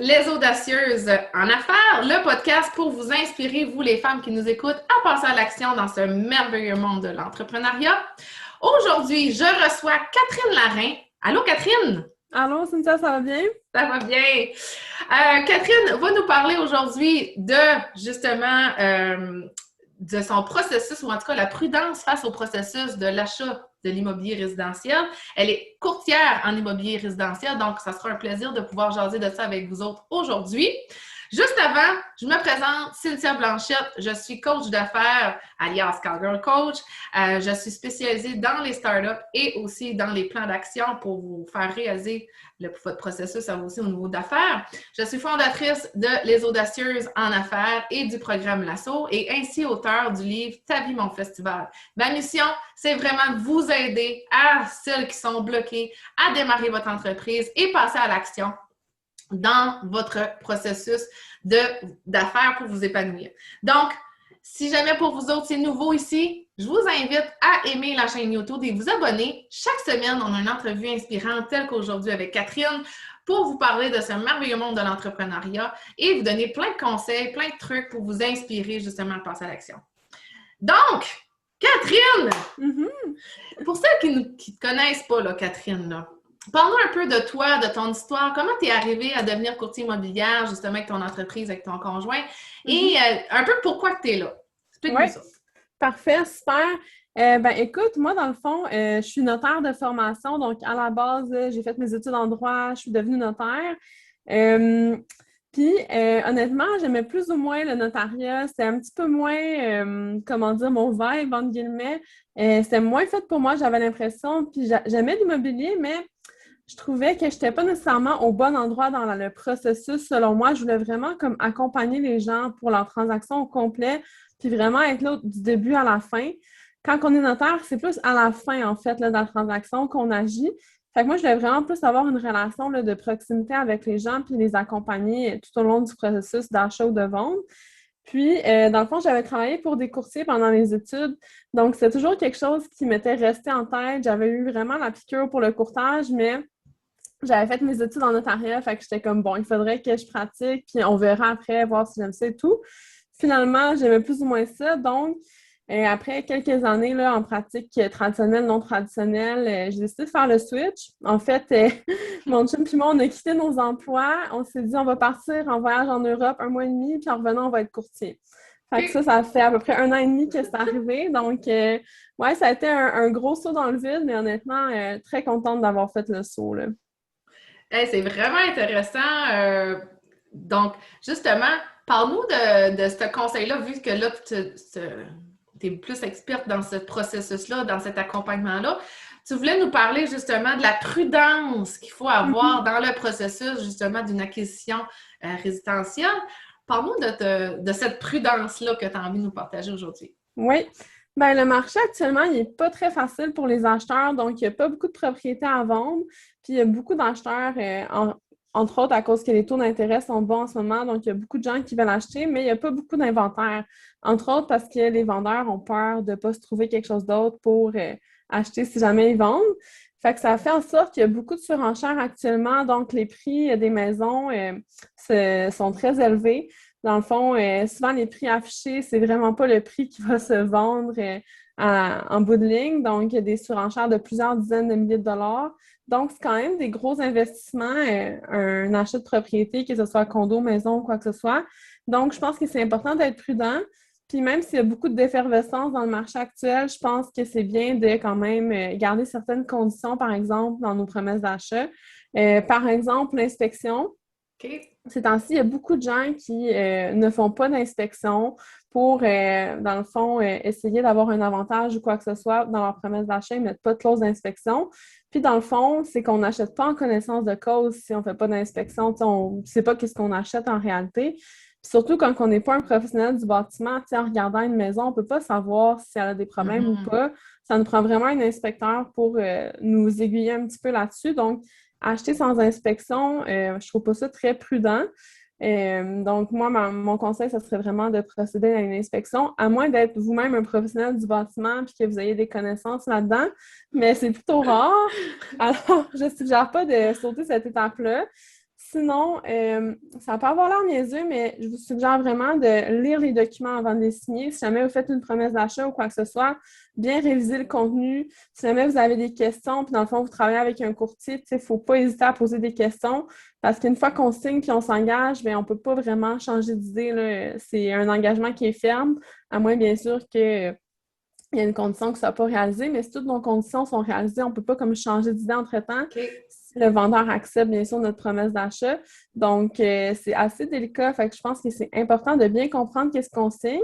Les Audacieuses en affaires, le podcast pour vous inspirer, vous les femmes qui nous écoutent, à passer à l'action dans ce merveilleux monde de l'entrepreneuriat. Aujourd'hui, je reçois Catherine Larin. Allô, Catherine? Allô, Cynthia, ça va bien? Ça va bien. Catherine va nous parler aujourd'hui de, justement, de son processus, ou en tout cas la prudence face au processus de l'achat de l'immobilier résidentiel. Elle est courtière en immobilier résidentiel, donc ça sera un plaisir de pouvoir jaser de ça avec vous autres aujourd'hui. Juste avant, je me présente, Cynthia Blanchette, je suis coach d'affaires, alias Cowgirl Coach. Je suis spécialisée dans les startups et aussi dans les plans d'action pour vous faire réaliser votre processus aussi au niveau d'affaires. Je suis fondatrice de Les Audacieuses en affaires et du programme Lasso et ainsi auteure du livre Ta vie, mon festival. Ma mission, c'est vraiment de vous aider à celles qui sont bloquées à démarrer votre entreprise et passer à l'action dans votre processus d'affaires pour vous épanouir. Donc, si jamais pour vous autres, c'est nouveau ici, je vous invite à aimer la chaîne YouTube et vous abonner. Chaque semaine, on a une entrevue inspirante telle qu'aujourd'hui avec Catherine pour vous parler de ce merveilleux monde de l'entrepreneuriat et vous donner plein de conseils, plein de trucs pour vous inspirer justement à passer à l'action. Donc, Catherine! Pour celles qui ne te connaissent pas, là, Catherine, là, parle-nous un peu de toi, de ton histoire. Comment tu es arrivée à devenir courtier immobilière, justement, avec ton entreprise, avec ton conjoint? Et un peu pourquoi tu es là. Explique-nous ça. Parfait, super. Écoute, moi, dans le fond, je suis notaire de formation. Donc, à la base, j'ai fait mes études en droit, je suis devenue notaire. Honnêtement, j'aimais plus ou moins le notariat. C'était un petit peu moins, comment dire, mon vibe, entre guillemets. C'était moins fait pour moi, j'avais l'impression. Puis j'aimais l'immobilier, mais je trouvais que je n'étais pas nécessairement au bon endroit dans le processus. Selon moi, je voulais vraiment comme accompagner les gens pour leur transaction au complet, puis vraiment être là du début à la fin. Quand on est notaire, c'est plus à la fin, en fait, là, de la transaction qu'on agit. Fait que moi, je voulais vraiment plus avoir une relation là, de proximité avec les gens, puis les accompagner tout au long du processus d'achat ou de vente. Puis, dans le fond, j'avais travaillé pour des courtiers pendant les études. Donc, c'est toujours quelque chose qui m'était resté en tête. J'avais eu vraiment la piqûre pour le courtage, mais j'avais fait mes études en notariat, fait que j'étais comme, bon, il faudrait que je pratique, puis on verra après, voir si j'aime ça et tout. Finalement, j'aimais plus ou moins ça. Donc, après quelques années là, en pratique traditionnelle, non traditionnelle, j'ai décidé de faire le switch. En fait, mon chum et moi, on a quitté nos emplois. On s'est dit, on va partir en voyage en Europe 1 mois et demi, puis en revenant, on va être courtier. Fait que ça fait à peu près 1 an et demi que c'est arrivé. Donc, ouais, ça a été un gros saut dans le vide, mais honnêtement, très contente d'avoir fait le saut, là. Hey, c'est vraiment intéressant. Donc, justement, parle-nous de ce conseil-là, vu que là, tu es plus experte dans ce processus-là, dans cet accompagnement-là. Tu voulais nous parler justement de la prudence qu'il faut avoir dans le processus justement d'une acquisition résidentielle. Parle-nous de cette prudence-là que tu as envie de nous partager aujourd'hui. Oui. Ben, le marché actuellement, il n'est pas très facile pour les acheteurs, donc il n'y a pas beaucoup de propriétés à vendre. Puis il y a beaucoup d'acheteurs, entre autres à cause que les taux d'intérêt sont bons en ce moment, donc il y a beaucoup de gens qui veulent acheter, mais il n'y a pas beaucoup d'inventaire. Entre autres parce que les vendeurs ont peur de ne pas se trouver quelque chose d'autre pour acheter si jamais ils vendent. Fait que ça fait en sorte qu'il y a beaucoup de surenchères actuellement, donc les prix des maisons sont très élevés. Dans le fond, souvent, les prix affichés, c'est vraiment pas le prix qui va se vendre en bout de ligne. Donc, il y a des surenchères de plusieurs dizaines de milliers de dollars. Donc, c'est quand même des gros investissements, un achat de propriété, que ce soit condo, maison ou quoi que ce soit. Donc, je pense que c'est important d'être prudent. Puis même s'il y a beaucoup d'effervescence dans le marché actuel, je pense que c'est bien de quand même garder certaines conditions, par exemple, dans nos promesses d'achat. Par exemple, l'inspection. OK. Ces temps-ci, il y a beaucoup de gens qui ne font pas d'inspection pour, dans le fond, essayer d'avoir un avantage ou quoi que ce soit dans leur promesse d'achat. Ils ne mettent pas de clause d'inspection. Puis, dans le fond, c'est qu'on n'achète pas en connaissance de cause si on ne fait pas d'inspection. On ne sait pas qu'est-ce qu'on achète en réalité. Puis surtout, quand on n'est pas un professionnel du bâtiment, en regardant une maison, on ne peut pas savoir si elle a des problèmes ou pas. Ça nous prend vraiment un inspecteur pour nous aiguiller un petit peu là-dessus. Donc, acheter sans inspection, je trouve pas ça très prudent. Donc, moi, mon conseil, ça serait vraiment de procéder à une inspection, à moins d'être vous-même un professionnel du bâtiment et que vous ayez des connaissances là-dedans, mais c'est plutôt rare. Alors, je ne suggère pas de sauter cette étape-là. sinon, ça peut avoir l'air niaiseux, mais je vous suggère vraiment de lire les documents avant de les signer. Si jamais vous faites une promesse d'achat ou quoi que ce soit, bien réviser le contenu. Si jamais vous avez des questions, puis dans le fond, vous travaillez avec un courtier, il ne faut pas hésiter à poser des questions parce qu'une fois qu'on signe puis on s'engage, bien, on ne peut pas vraiment changer d'idée, là. C'est un engagement qui est ferme, à moins, bien sûr, que il y a une condition que ça ne soit pas réalisé, mais si toutes nos conditions sont réalisées, on ne peut pas comme changer d'idée entre-temps. OK. Si le vendeur accepte, bien sûr, notre promesse d'achat. Donc, c'est assez délicat. Fait que je pense que c'est important de bien comprendre qu'est-ce qu'on signe.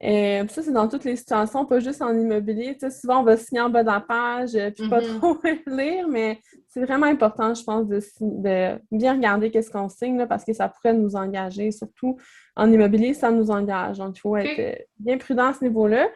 Ça, c'est dans toutes les situations, pas juste en immobilier. Tu sais, souvent, on va signer en bas de la page, puis pas trop lire, mais c'est vraiment important, je pense, de bien regarder qu'est-ce qu'on signe, là, parce que ça pourrait nous engager. Surtout en immobilier, ça nous engage. Donc, il faut être bien prudent à ce niveau-là.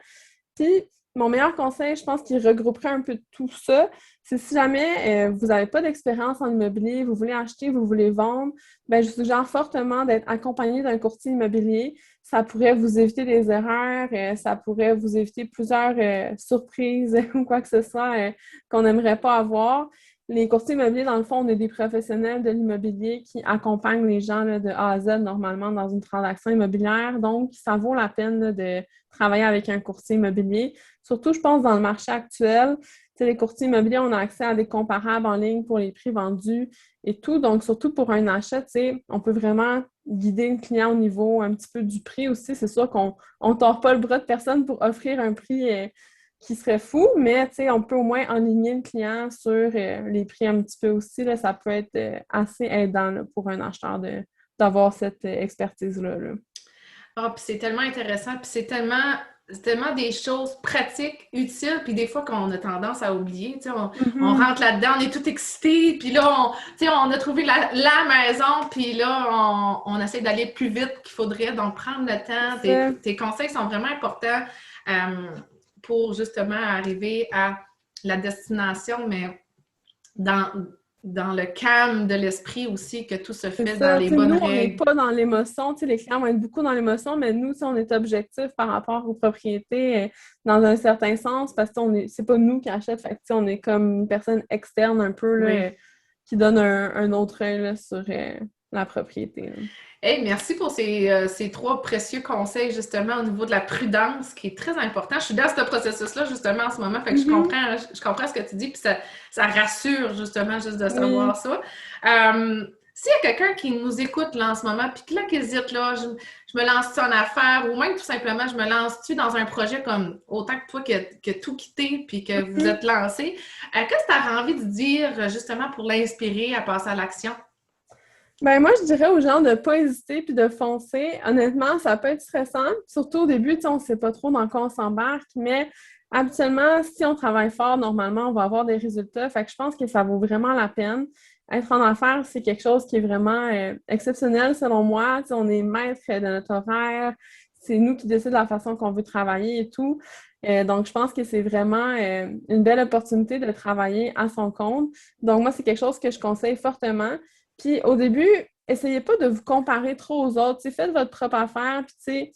Puis, mon meilleur conseil, je pense qu'il regrouperait un peu tout ça, c'est si jamais vous n'avez pas d'expérience en immobilier, vous voulez acheter, vous voulez vendre, bien, je vous suggère fortement d'être accompagné d'un courtier immobilier. Ça pourrait vous éviter des erreurs, ça pourrait vous éviter plusieurs surprises ou quoi que ce soit qu'on n'aimerait pas avoir. Les courtiers immobiliers, dans le fond, on est des professionnels de l'immobilier qui accompagnent les gens là, de A à Z normalement dans une transaction immobilière. Donc, ça vaut la peine là, de travailler avec un courtier immobilier. Surtout, je pense, dans le marché actuel, les courtiers immobiliers, on a accès à des comparables en ligne pour les prix vendus et tout. Donc, surtout pour un achat, on peut vraiment guider le client au niveau un petit peu du prix aussi. C'est sûr qu'on ne tord pas le bras de personne pour offrir un prix qui serait fou, mais on peut au moins aligner le client sur les prix un petit peu aussi. Là, ça peut être assez aidant là, pour un acheteur d'avoir cette expertise-là. Là. Ah, puis c'est tellement intéressant, puis c'est tellement des choses pratiques, utiles, puis des fois qu'on a tendance à oublier. On rentre là-dedans, on est tout excité, puis là, on a trouvé la maison, puis là, on essaie d'aller plus vite qu'il faudrait, donc prendre le temps. Tes conseils sont vraiment importants pour justement arriver à la destination, mais dans le calme de l'esprit aussi, que tout se fait dans les bonnes règles. Nous, on n'est pas dans l'émotion. Les clients vont être beaucoup dans l'émotion, mais nous, on est objectif par rapport aux propriétés dans un certain sens, parce que c'est pas nous qui achètent. Fait que, on est comme une personne externe un peu là, qui donne un autre œil là, sur la propriété. Là. Hey, merci pour ces 3 précieux conseils, justement, au niveau de la prudence, qui est très important. Je suis dans ce processus-là, justement, en ce moment, fait que je comprends ce que tu dis, puis ça rassure, justement, juste de savoir ça. S'il y a quelqu'un qui nous écoute, là, en ce moment, puis là, qui hésite, là, je me lance-tu en affaires, ou même, tout simplement, je me lance-tu dans un projet comme autant que toi, que tout quitté, puis que vous êtes lancé, qu'est-ce que tu as envie de dire, justement, pour l'inspirer à passer à l'action? Ben moi, je dirais aux gens de ne pas hésiter puis de foncer. Honnêtement, ça peut être stressant. Surtout au début, on ne sait pas trop dans quoi on s'embarque, mais habituellement, si on travaille fort, normalement, on va avoir des résultats. Fait que je pense que ça vaut vraiment la peine. Être en affaires, c'est quelque chose qui est vraiment exceptionnel selon moi. On est maître de notre horaire. C'est nous qui décidons de la façon qu'on veut travailler et tout. Donc, je pense que c'est vraiment une belle opportunité de travailler à son compte. Donc, moi, c'est quelque chose que je conseille fortement. Puis au début, essayez pas de vous comparer trop aux autres. Faites votre propre affaire. Puis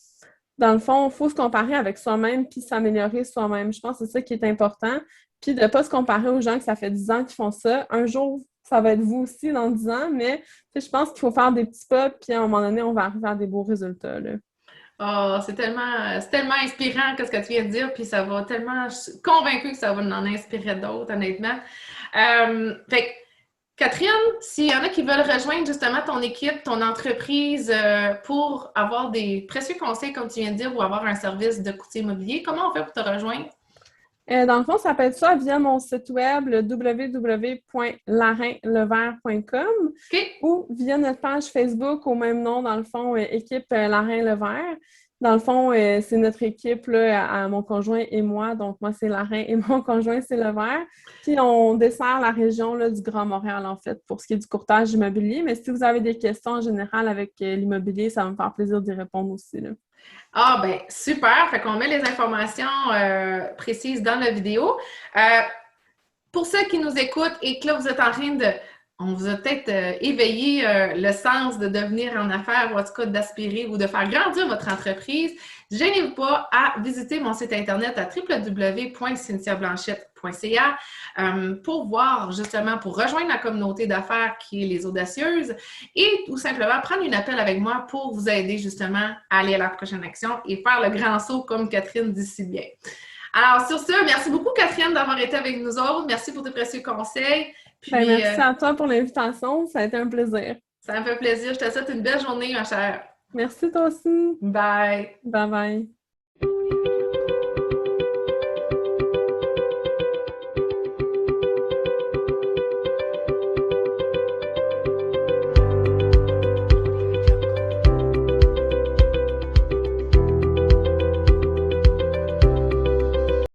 dans le fond, il faut se comparer avec soi-même puis s'améliorer soi-même. Je pense que c'est ça qui est important. Puis de ne pas se comparer aux gens que ça fait 10 ans qu'ils font ça. Un jour, ça va être vous aussi dans 10 ans, mais je pense qu'il faut faire des petits pas, puis à un moment donné, on va arriver à des beaux résultats. Là. Oh, c'est tellement inspirant ce que tu viens de dire, puis ça va tellement... Je suis convaincue que ça va en inspirer d'autres, honnêtement. Fait que, Catherine, s'il y en a qui veulent rejoindre justement ton équipe, ton entreprise pour avoir des précieux conseils, comme tu viens de dire, ou avoir un service de courtier immobilier, comment on fait pour te rejoindre? Dans le fond, ça peut être ça via mon site web, le www.larinlevert.com ou via notre page Facebook au même nom, dans le fond, équipe Larin-Levert. Dans le fond, c'est notre équipe, là, à mon conjoint et moi. Donc, moi, c'est Larin et mon conjoint, c'est Levert. Puis, on dessert la région là, du Grand Montréal, en fait, pour ce qui est du courtage immobilier. Mais si vous avez des questions en général avec l'immobilier, ça va me faire plaisir d'y répondre aussi. Là. Ah, ben super! Fait qu'on met les informations précises dans la vidéo. Pour ceux qui nous écoutent et que là, vous êtes en train on vous a peut-être éveillé le sens de devenir en affaires ou en tout cas d'aspirer ou de faire grandir votre entreprise, gênez-vous pas à visiter mon site internet à www.cynthiablanchette.ca pour voir justement, pour rejoindre la communauté d'affaires qui est les audacieuses et tout simplement prendre un appel avec moi pour vous aider justement à aller à la prochaine action et faire le grand saut comme Catherine dit si bien. Alors, sur ce, merci beaucoup, Catherine, d'avoir été avec nous autres. Merci pour tes précieux conseils. Puis, merci à toi pour l'invitation. Ça a été un plaisir. Ça me fait plaisir. Je te souhaite une belle journée, ma chère. Merci toi aussi. Bye. Bye bye.